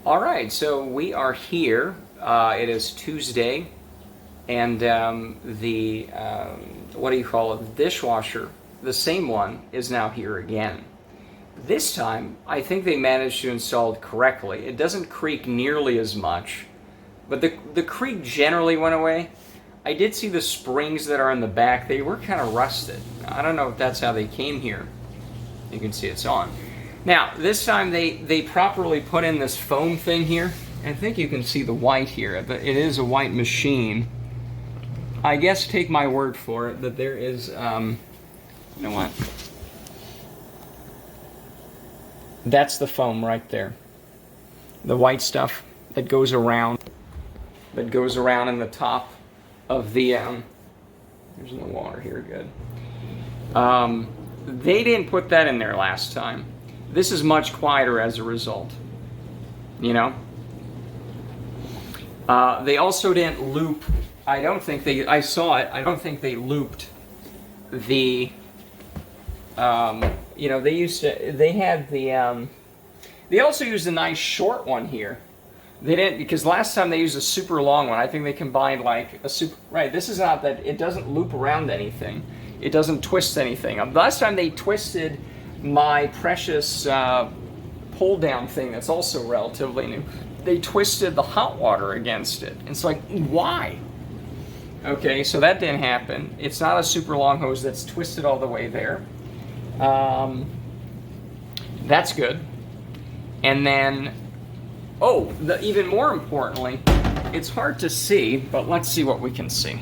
All right, so we are here. It is Tuesday, and what do you call it? The dishwasher, the same one, is now here again. This time, I think they managed to install it correctly. It doesn't creak nearly as much, but the creak generally went away. I did see the springs that are in the back. They were kind of rusted. I don't know if that's how they came here. You can see it's on. Now, this time they properly put in this foam thing here. I think you can see the white here. It is a white machine. I guess take my word for it that there is, you know what? That's the foam right there. The white stuff that goes around in the top of the, there's no water here, good. They didn't put that in there last time. This is much quieter as a result, you know? They also didn't loop, I saw it, I don't think they looped the, you know, they also used a nice short one here. They didn't, because last time they used a super long one. I think they combined like a super, right, this is not that, it doesn't loop around anything. It doesn't twist anything. Last time they twisted my precious pull-down thing that's also relatively new. They twisted the hot water against it. It's like, why? Okay, so that didn't happen. It's not a super long hose that's twisted all the way there. That's good. And then, even more importantly, it's hard to see, but let's see what we can see.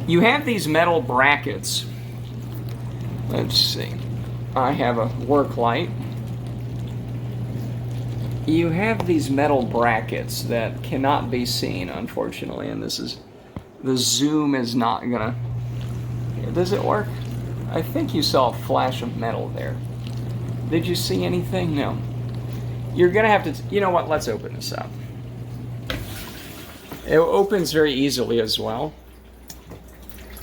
You have these metal brackets. Let's see. I have a work light. You have these metal brackets that cannot be seen, unfortunately, and this is, the zoom is not gonna, does it work? I think you saw a flash of metal there. Did you see anything? No. You're gonna have to, you know what, let's open this up. It opens very easily as well.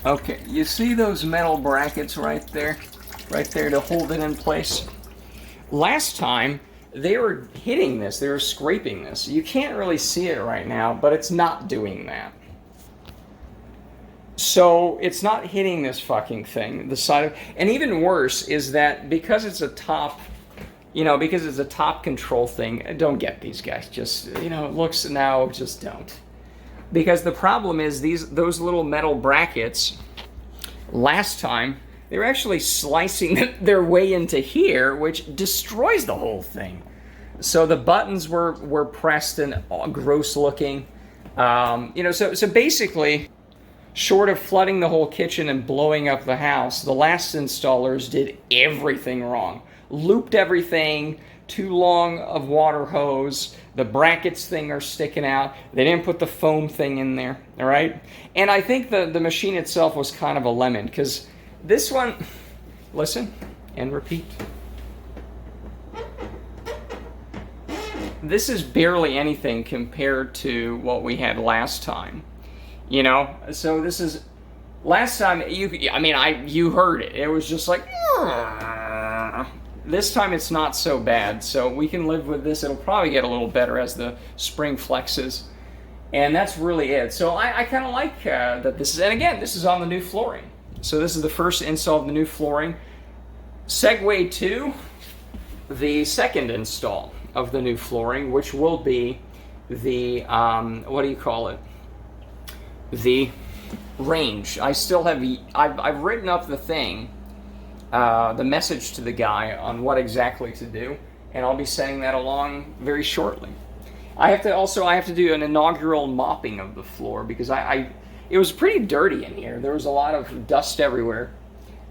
Okay, you see those metal brackets right there to hold it in place? Last time, they were hitting this, they were scraping this. You can't really see it right now, but it's not doing that. So, it's not hitting this fucking thing, the side of, and even worse is that because it's a top, you know, because it's a top control thing, don't get these guys, just, you know, it looks, now, just don't. Because the problem is those little metal brackets, last time, they were actually slicing their way into here, which destroys the whole thing. So the buttons were pressed and gross looking. You know, so basically, short of flooding the whole kitchen and blowing up the house, the last installers did everything wrong. Looped everything, too long of water hose, the brackets thing are sticking out, they didn't put the foam thing in there, all right? And I think the machine itself was kind of a lemon, because this one, listen and repeat. This is barely anything compared to what we had last time, you know? So this is, last time, you heard it. It was just like, this time it's not so bad, so we can live with this. It'll probably get a little better as the spring flexes. And that's really it. So I kind of like that this is, and again, this is on the new flooring. So this is the first install of the new flooring. Segue to the second install of the new flooring, which will be the, what do you call it? The range. I still have, I've written up the thing, the message to the guy on what exactly to do, and I'll be sending that along very shortly. I have to do an inaugural mopping of the floor because it was pretty dirty in here. There was a lot of dust everywhere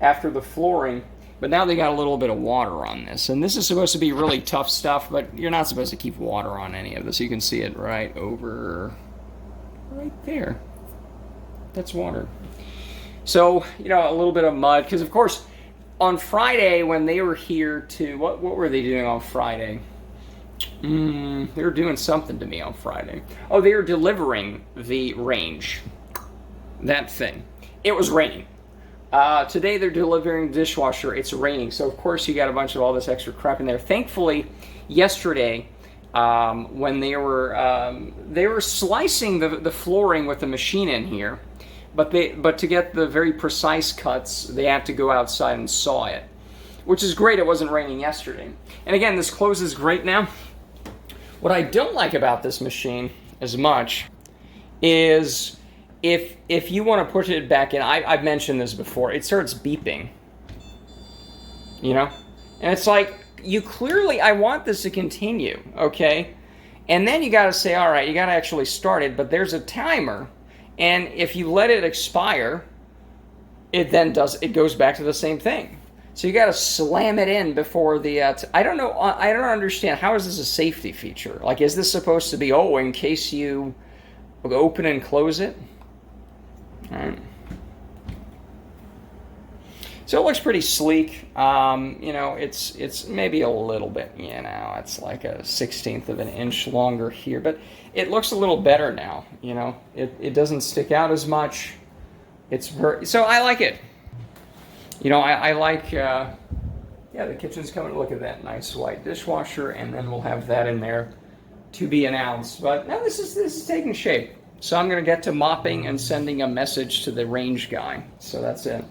after the flooring, but now they got a little bit of water on this. And this is supposed to be really tough stuff, but you're not supposed to keep water on any of this. You can see it right there. That's water. So, you know, a little bit of mud, because of course, on Friday when they were here to, what were they doing on Friday? They were doing something to me on Friday. Oh, they were delivering the range. That thing. It was raining. Today they're delivering the dishwasher. It's raining. So, of course, you got a bunch of all this extra crap in there. Thankfully, yesterday, when they were slicing the flooring with the machine in here, but to get the very precise cuts, they had to go outside and saw it, which is great. It wasn't raining yesterday. And again, this closes great now. What I don't like about this machine as much is if you want to put it back in, I've mentioned this before, it starts beeping, you know? And it's like, I want this to continue, okay? And then you got to say, all right, you got to actually start it, but there's a timer, and if you let it expire, it goes back to the same thing. So you got to slam it in before the, I don't know, I don't understand, how is this a safety feature? Like, is this supposed to be, in case you open and close it? All right. So it looks pretty sleek. It's maybe a little bit, it's like a 1/16 of an inch longer here, but it looks a little better now, It doesn't stick out as much. So I like it. I like, the kitchen's coming. Look at that nice white dishwasher, and then we'll have that in there to be announced. But no, this is taking shape. So I'm going to get to mopping and sending a message to the range guy. So that's it.